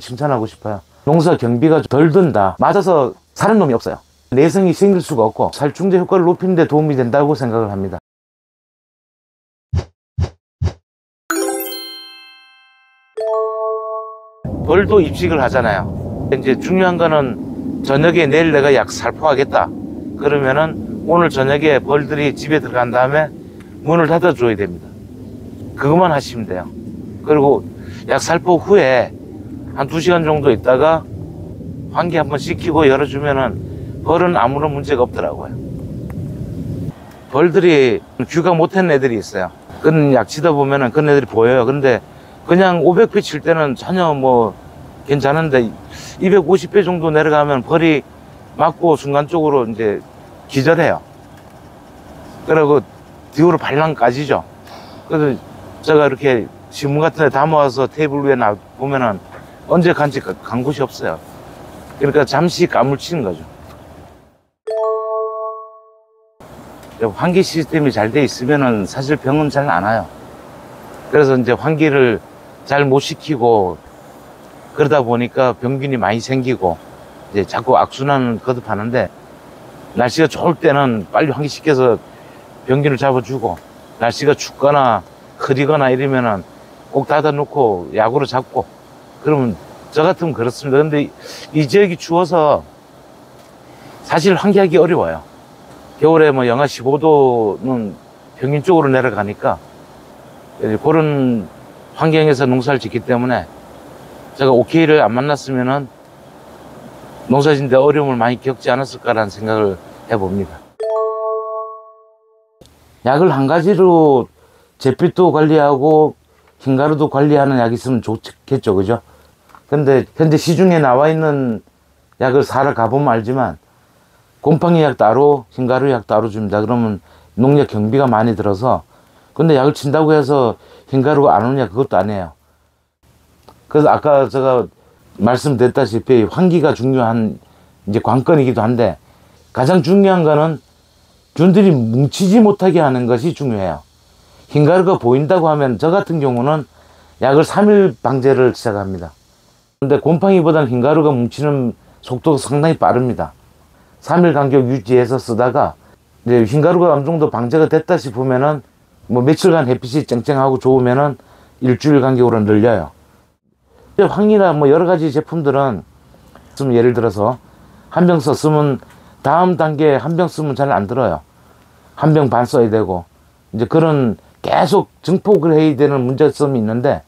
칭찬하고 싶어요. 농사 경비가 덜 든다. 맞아서 사는 놈이 없어요. 내성이 생길 수가 없고 살충제 효과를 높이는 데 도움이 된다고 생각을 합니다. 벌도 입식을 하잖아요. 이제 중요한 거는 저녁에 내일 내가 약 살포하겠다. 그러면은 오늘 저녁에 벌들이 집에 들어간 다음에 문을 닫아줘야 됩니다. 그것만 하시면 돼요. 그리고 약 살포 후에 한 2시간 정도 있다가 환기 한번 시키고 열어주면은 벌은 아무런 문제가 없더라고요. 벌들이 귀가 못한 애들이 있어요. 그런 약 치다 보면은 그런 애들이 보여요. 그런데 그냥 500배 칠 때는 전혀 뭐 괜찮은데 250배 정도 내려가면 벌이 맞고 순간적으로 이제 기절해요. 그리고 뒤로 발랑 까지죠. 그래서 제가 이렇게 신문 같은 데 담아와서 테이블 위에 보면은 언제 간지 간 곳이 없어요. 그러니까 잠시 까물치는 거죠. 환기 시스템이 잘 돼 있으면은 사실 병은 잘 안 와요. 그래서 이제 환기를 잘 못 시키고 그러다 보니까 병균이 많이 생기고 이제 자꾸 악순환을 거듭하는데, 날씨가 좋을 때는 빨리 환기시켜서 병균을 잡아주고, 날씨가 춥거나 흐리거나 이러면은 꼭 닫아놓고 약으로 잡고, 그러면 저 같으면 그렇습니다. 근데 이 지역이 추워서 사실 환기하기 어려워요. 겨울에 뭐 영하 15도는 평균 쪽으로 내려가니까 그런 환경에서 농사를 짓기 때문에 제가 오케이를 안 만났으면은 농사짓는데 어려움을 많이 겪지 않았을까라는 생각을 해봅니다. 약을 한 가지로 잿빛도 관리하고 흰가루도 관리하는 약이 있으면 좋겠죠, 그죠? 근데 현재 시중에 나와 있는 약을 사러 가보면 알지만 곰팡이 약 따로 흰가루 약 따로 줍니다. 그러면 농약 경비가 많이 들어서, 근데 약을 친다고 해서 흰가루가 안 오냐, 그것도 아니에요. 그래서 아까 제가 말씀드렸다시피 환기가 중요한 이제 관건이기도 한데, 가장 중요한 거는 균들이 뭉치지 못하게 하는 것이 중요해요. 흰가루가 보인다고 하면 저 같은 경우는 약을 3일 방제를 시작합니다. 근데 곰팡이보다는 흰가루가 뭉치는 속도가 상당히 빠릅니다. 3일 간격 유지해서 쓰다가 이제 흰가루가 어느 정도 방제가 됐다 싶으면은 뭐 며칠간 햇빛이 쨍쨍하고 좋으면은 일주일 간격으로 늘려요. 황이나 뭐 여러 가지 제품들은 예를 들어서 한 병 썼으면 다음 단계 한 병 쓰면 잘 안 들어요. 한 병 반 써야 되고 이제 그런 계속 증폭을 해야 되는 문제점이 있는데,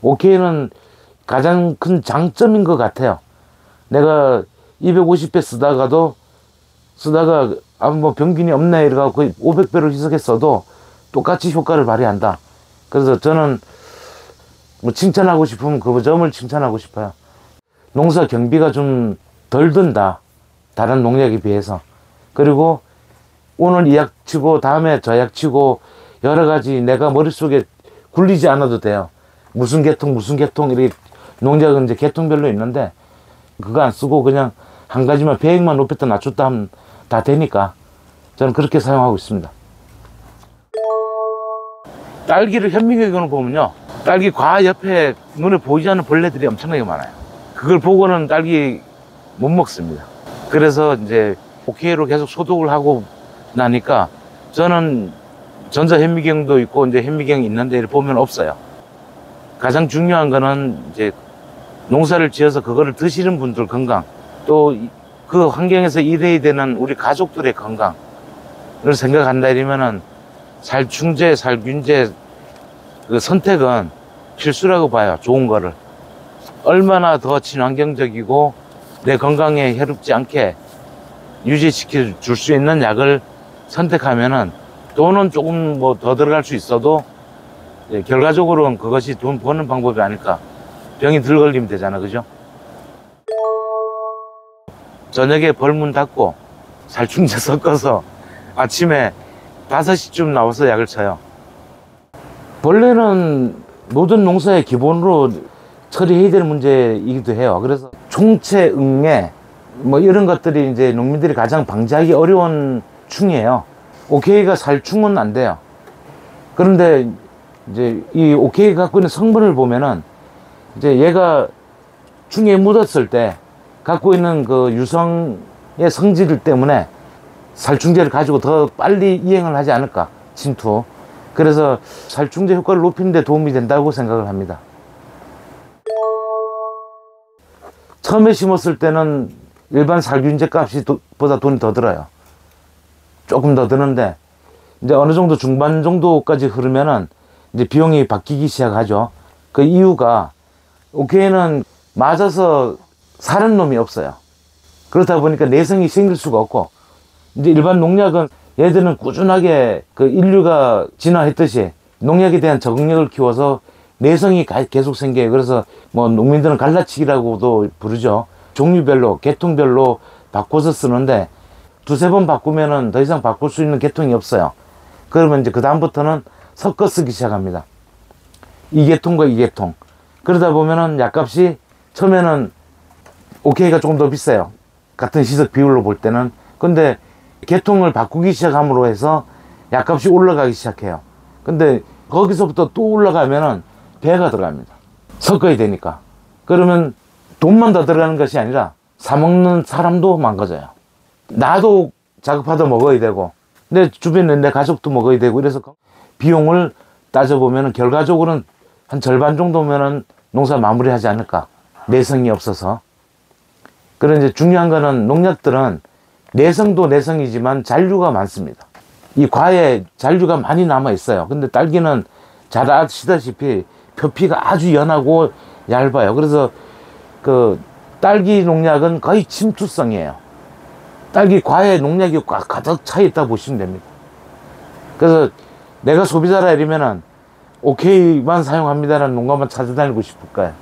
오케이는 가장 큰 장점인 것 같아요. 내가 250배 쓰다가 뭐 병균이 없네 이래갖고 500배로 희석했어도 똑같이 효과를 발휘한다. 그래서 저는 뭐 칭찬하고 싶으면 그 점을 칭찬하고 싶어요. 농사 경비가 좀 덜 든다, 다른 농약에 비해서. 그리고 오늘 이 약 치고 다음에 저 약 치고 여러 가지 내가 머릿속에 굴리지 않아도 돼요. 무슨 계통 이렇게 농약은 이제 계통별로 있는데 그거 안 쓰고 그냥 한 가지만 배액만 높였다 낮췄다 하면 다 되니까 저는 그렇게 사용하고 있습니다. 딸기를 현미경으로 보면요, 딸기 과 옆에 눈에 보이지 않는 벌레들이 엄청나게 많아요. 그걸 보고는 딸기 못 먹습니다. 그래서 이제 오케이로 계속 소독을 하고 나니까 저는 전자 현미경도 있고 이제 현미경이 있는데 보면 없어요. 가장 중요한 거는 이제 농사를 지어서 그거를 드시는 분들 건강, 또 그 환경에서 일해야 되는 우리 가족들의 건강을 생각한다 이러면은 살충제, 살균제 그 선택은 필수라고 봐요. 좋은 거를 얼마나 더 친환경적이고 내 건강에 해롭지 않게 유지시켜 줄 수 있는 약을 선택하면은 돈은 조금 뭐 더 들어갈 수 있어도 결과적으로는 그것이 돈 버는 방법이 아닐까. 병이 덜 걸리면 되잖아, 그죠? 저녁에 벌문 닫고 살충제 섞어서 아침에 5시쯤 나와서 약을 쳐요. 벌레는 모든 농사의 기본으로 처리해야 되는 문제이기도 해요. 그래서 총체, 응애 뭐 이런 것들이 이제 농민들이 가장 방지하기 어려운 충이에요. 오케이가 살충은 안 돼요. 그런데 이제 이 오케이가 갖고 있는 성분을 보면은 이제 얘가 중에 묻었을 때 갖고 있는 그 유성의 성질 때문에 살충제를 가지고 더 빨리 이행을 하지 않을까, 침투. 그래서 살충제 효과를 높이는 데 도움이 된다고 생각을 합니다. 처음에 심었을 때는 일반 살균제 값이 보다 돈이 더 들어요. 조금 더 드는데 이제 어느 정도 중반 정도까지 흐르면은 이제 비용이 바뀌기 시작하죠. 그 이유가 오케이는 맞아서 사는 놈이 없어요. 그렇다 보니까 내성이 생길 수가 없고, 이제 일반 농약은 얘들은 꾸준하게 그 인류가 진화했듯이 농약에 대한 적응력을 키워서 내성이 계속 생겨요. 그래서 뭐 농민들은 갈라치기라고도 부르죠. 종류별로, 계통별로 바꿔서 쓰는데 두세 번 바꾸면은 더 이상 바꿀 수 있는 계통이 없어요. 그러면 이제 그다음부터는 섞어 쓰기 시작합니다. 이 계통과 이 계통. 그러다 보면은 약값이 처음에는 오케이가 조금 더 비싸요. 같은 시석 비율로 볼 때는. 근데 계통을 바꾸기 시작함으로 해서 약값이 올라가기 시작해요. 근데 거기서부터 또 올라가면은 배가 들어갑니다. 섞어야 되니까. 그러면 돈만 더 들어가는 것이 아니라 사먹는 사람도 망가져요. 나도 작업하다 먹어야 되고, 내 주변에 내 가족도 먹어야 되고, 이래서 비용을 따져보면 결과적으로는 한 절반 정도면은 농사 마무리하지 않을까. 내성이 없어서. 그런 이제 중요한 거는 농약들은 내성도 내성이지만 잔류가 많습니다. 이 과에 잔류가 많이 남아 있어요. 근데 딸기는 잘 아시다시피 표피가 아주 연하고 얇아요. 그래서 그 딸기 농약은 거의 침투성이에요. 딸기 과에 농약이 꽉 가득 차 있다 보시면 됩니다. 그래서 내가 소비자라 이러면은 오케이만 사용합니다라는 농가만 찾아다니고 싶을 거예요.